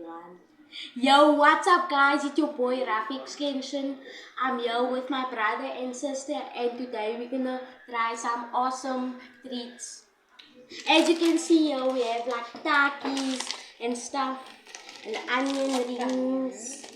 one. Yo, what's up guys? It's your boy Rafik Extension. I'm here with my brother and sister, and today we're gonna try some awesome treats. As you can see here, we have like takis and stuff, and onion rings,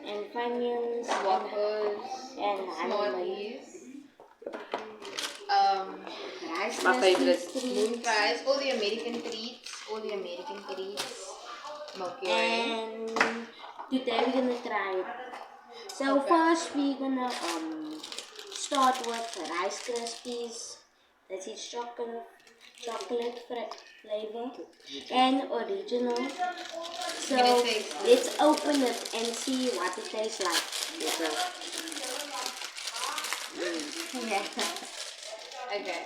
and funyuns, waffles, and smarties, rice my favorite, moon fries, all the American treats, Milky Way. and today we're gonna try it. So first we're gonna start with Rice Krispies. That is chocolate flavor and original. So let's open it and see what it tastes like. Yeah. Okay.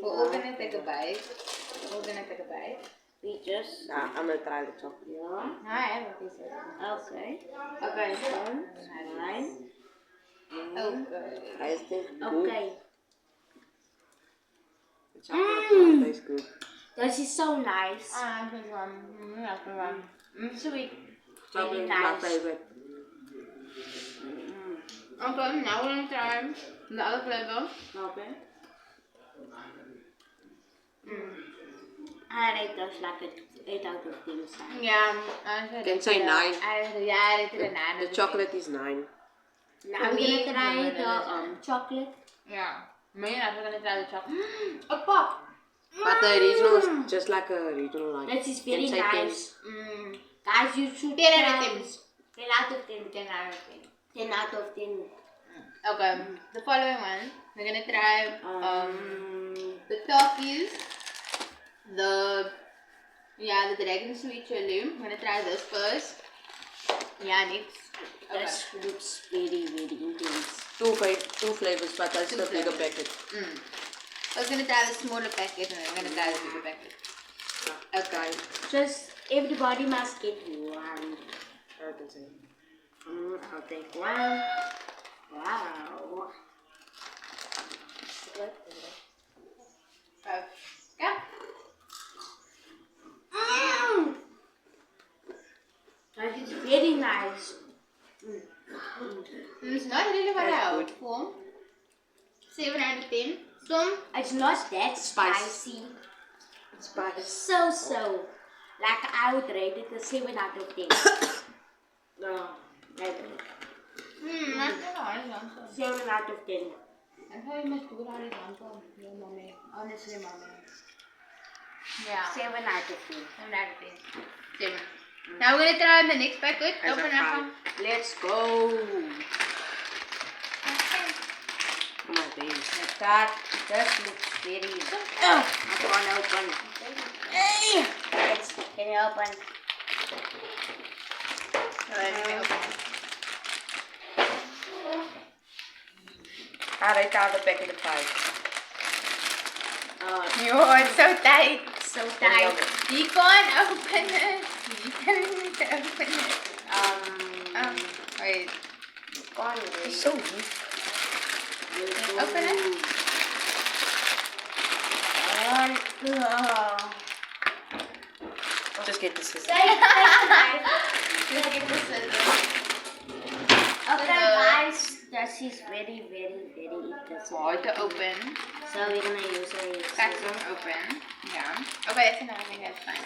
We're all gonna take a bite. We just I'm gonna try the chocolate. yeah. Hi, what is it? Okay. Okay. So nine. Okay. I think good. Okay. The chocolate tastes good. This is so nice. Good one. Sweet. Chocolate Very is my nice. favorite. Okay, now we're gonna try the other flavor. Okay. I rate this like an 8 out of 10. Yeah, You can say 9. I rated a 9. The chocolate is 9. Now we're gonna try the chocolate. Yeah. Me and I'm gonna try the chocolate. A pop! But the original is just like a regional like. That is very can say nice. Guys, you should 10 out of try 10. this. 10 out of 10. 10 out of 10. 10 out of 10. Okay, the following one, we're gonna try the Takis, the dragon sweet chili. I'm gonna try this first. Yeah, next. Okay. This looks very, very intense. Two flavors, but that's the bigger packet. I was gonna try the smaller packet and then I'm gonna try the bigger packet. Okay. Just everybody must get one. I can say. I'll take one. Wow. Yeah. That is very nice. It's not really what I hoped for. 7 out of 10. So, It's not that spicy. Spice. So. Like I would rate it a 7 out of 10. No, I don't. that's not a hard answer. 7 out of 10. I thought you must do it on his answer. Yeah, mommy. Honestly, mommy. Yeah. 7 out of 10. 7 out of 10. 7. Now we're gonna try the next packet. As a Open five. up. Let's go. Oh my days. That looks very. I can't open. Can you open? Let me open it. I rate out the packet of 5. Yo, it's so tight. So tight. You can't open it. You can't open it. Wait. It's so weak. Open it. Just get the scissors. Just get the scissors. Okay, guys, this is very, very, very interesting. Hard to open. So we're gonna use a Crack scissor. them open. Yeah. Okay, that's enough. I think that's fine.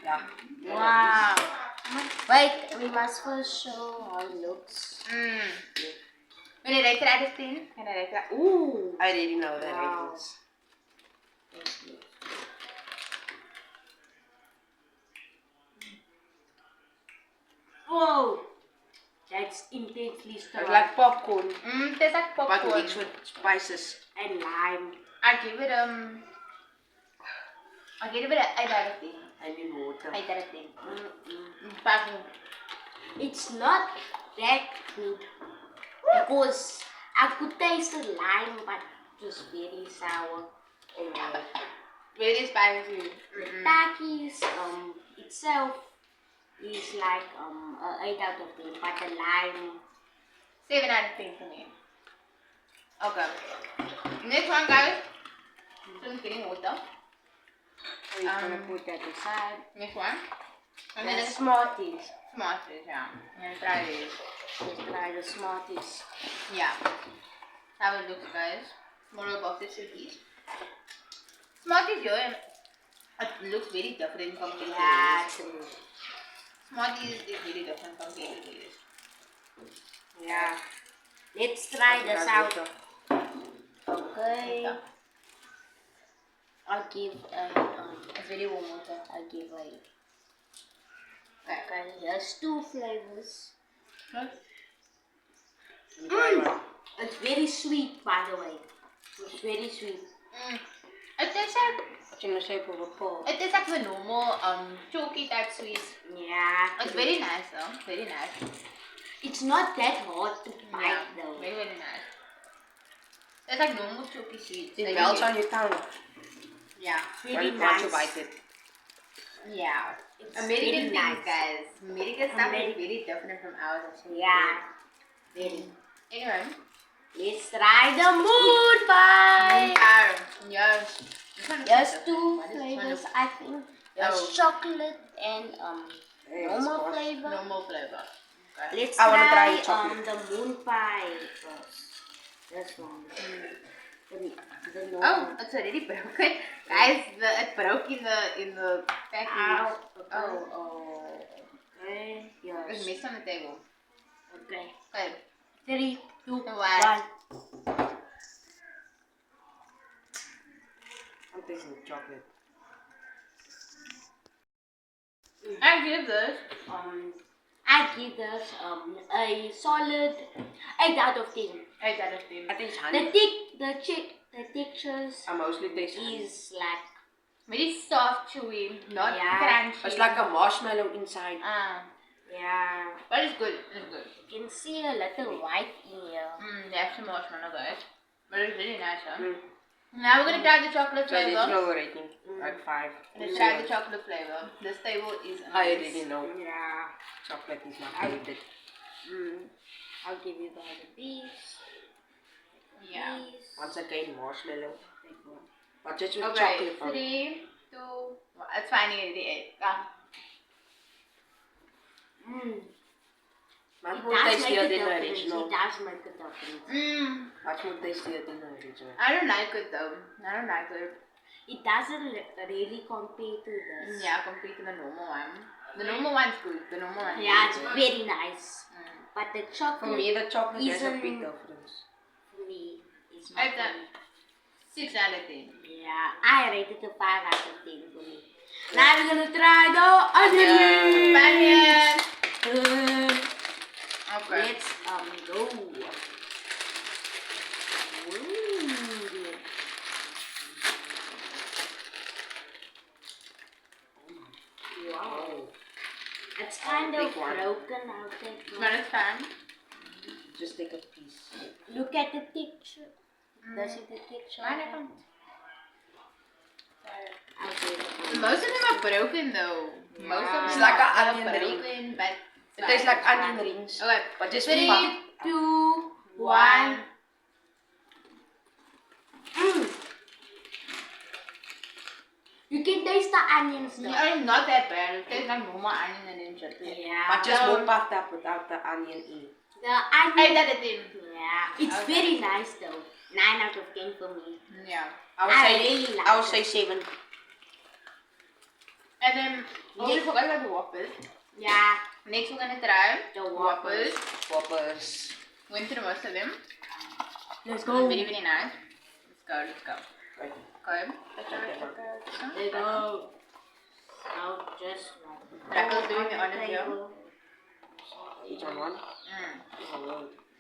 Yeah. Wow. Wait, we must first show how it looks. When I rate it out of 10, can I rate it? Ooh. I already know that Wow. it is. Whoa. That's intensely It's strong. like popcorn, It tastes like but popcorn. mixed with spices. And lime. I give it I give it an 8 out of 10. I need water. 8 out of 10. It's not that good because I could taste the lime, but it was very sour. Very spicy. Takis itself is like 8 out of 10, but the lime 7 out of 10 for me. Okay. Next one, guys. I'm getting water. We're gonna put that aside. Next one. And The then Smarties. Smarties, yeah. I'm gonna try this. Let's try the Smarties. Yeah. How it looks, guys. More about this cookies. Smarties here, it looks very different from the Yeah, others. Smarties is very different from the others. yeah. Let's try this out. Okay. I'll give It's very warm water. I'll give a. Okay. Okay, here's 2 flavors. Mm. It's very sweet, by the way. It's very sweet. It tastes like It's in the shape of a pearl. it tastes like the normal chalky type sweets. Yeah. It's very nice though. Very nice. It's not that hard to bite Yeah, though. very very nice. It's like normal chalky sweets. It Like melts you- on your tongue Yeah. Very once nice. you bite it. Yeah. It's American very things, nice. guys. American stuff is Ameri- very different from ours. Yeah. Very. Anyway. Let's try the moon pie. Yes. This one is There's different. 2 What is this one? flavors, I think. There's Oh. chocolate and Hey, normal squash. flavor. Normal flavor. Okay. Let's I wanna try try the chocolate. the moon pie first. This one. The Oh, normal. it's already broken. Guys, it broke in the package. Oh. Okay. There's Yes. mess on the table. Okay. Okay. 3, 2, 1. One. I'm tasting chocolate. I give this. I give this a solid 8 out of 10. 8 out of 10. I think it's The honey. the textures I mostly taste honey. is like Very soft, chewy, not Yeah. crunchy. It's like a marshmallow inside. yeah. But it's good. It's good. You can see a little white in here. That's some marshmallow, guys. But it's really nice, huh? Mm. Now we're gonna try the chocolate So this flavor. low rating, like 5. Let's try the chocolate flavor. This table is I nice. already know Yeah. chocolate is my favorite. I'll give you guys a piece. Yeah. Piece. Once again, marshmallow. But just with Okay, chocolate on it. 3, 2, 1. It's fine, already 8. Much It more does make tastier a than the difference. original. It does make a difference. Much more tastier than the original. I don't like it though. I don't like it. It doesn't really compare to this. Yeah, compared to the normal one. The normal one's good. The normal one. Yeah, is it's good. very nice. But the chocolate For me, the chocolate has a isn't- big difference. for me is not I've for done me. 6 out of 10. Yeah, I rated it a 5 out of 10 for me. Now we're gonna try the onion rings. Onion. Okay. Let's go. Ooh. Wow. It's kind of big one. broken out there. But it's fine. Just take a piece. Look at the texture. Does it the texture? Fine, I can't. Okay. Most of them are broken though. Most of them It's like are an onion ring. broken, but It tastes like onion rings. Okay. But just 3, pop. 2, 1. You can taste the onions though. No, it's not that bad. It tastes like normal onion and then chocolate. Yeah. But just more puffed up without the onion in. The I onion. did it in. Yeah. It's Okay. very nice though. 9 out of 10 for me. Yeah. I really like I would it. say 7. And then, oh, we forgot about the whoppers. Yeah. Next, we're gonna try The whoppers. Poppers. Went through most of them. Let's Very, very nice. Let's go. Right. Okay. There you go. Now just Rackle's doing the honors here. table. Each on one.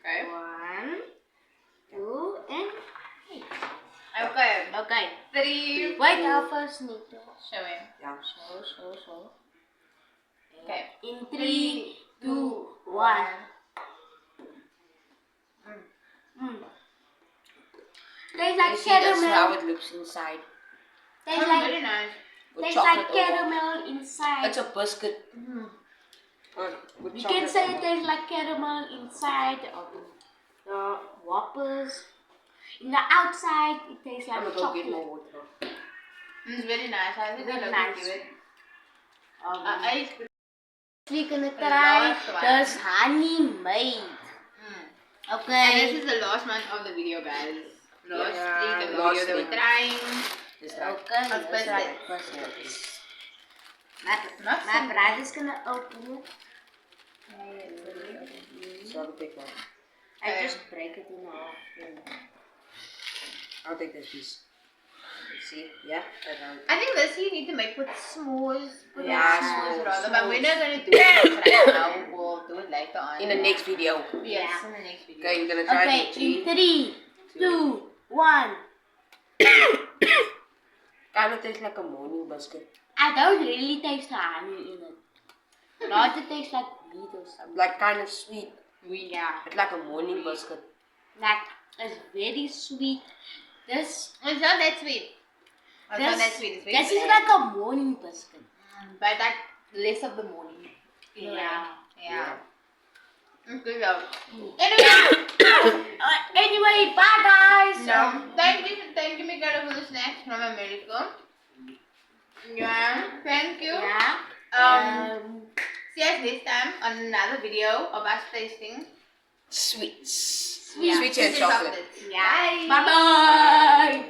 Okay. 1, 2, and Okay. okay. 3. Wait, I first need to Show him. Yeah. show. Okay. In 3, 2, 1. Tastes You like see, that's how caramel. it looks inside. Tastes like Very nice. With tastes like chocolate over. caramel inside. It's a biscuit. With You chocolate can say it over. tastes like caramel inside of the whoppers. In the outside, it tastes I'm like gonna go get chocolate. more water. It's very nice. I think I Very love nice. to give it. Um, I we're gonna The try last one. this honey made. And Okay. this is the last one of the video, guys. Last Yeah, treat of the last video that we're treat. trying. Just like Okay, Let's let's press try it. first this. Not My simple. brother's gonna open it. so I'll take one. I just break it in half. I'll take this piece. See? Yeah? That one. I think this you need to make with s'mores. Put Yeah, s'mores s'mores. rather. But we're not going to do it right now. We'll do it later on. In the next video. Yes, Yeah. in the next video. Okay, you're gonna try Okay, it in 3, 2, 1. Kind of tastes like a morning biscuit. I don't really taste the honey in it. Rather tastes like meat or something. Like kind of sweet. Yeah. It's like a morning biscuit. Like, it's very sweet. This It's not that sweet. It's not that sweet. It's very this is bland. like a morning biscuit. But that less of the morning. in a way. Yeah. Yeah. It's good though. Anyway, bye guys. No. Thank you, Mikaela, for the snacks from America. Yeah. Thank you. Yeah. See us next time on another video of us tasting Sweets. Yeah. Sweet and chocolate. Yeah. Bye bye.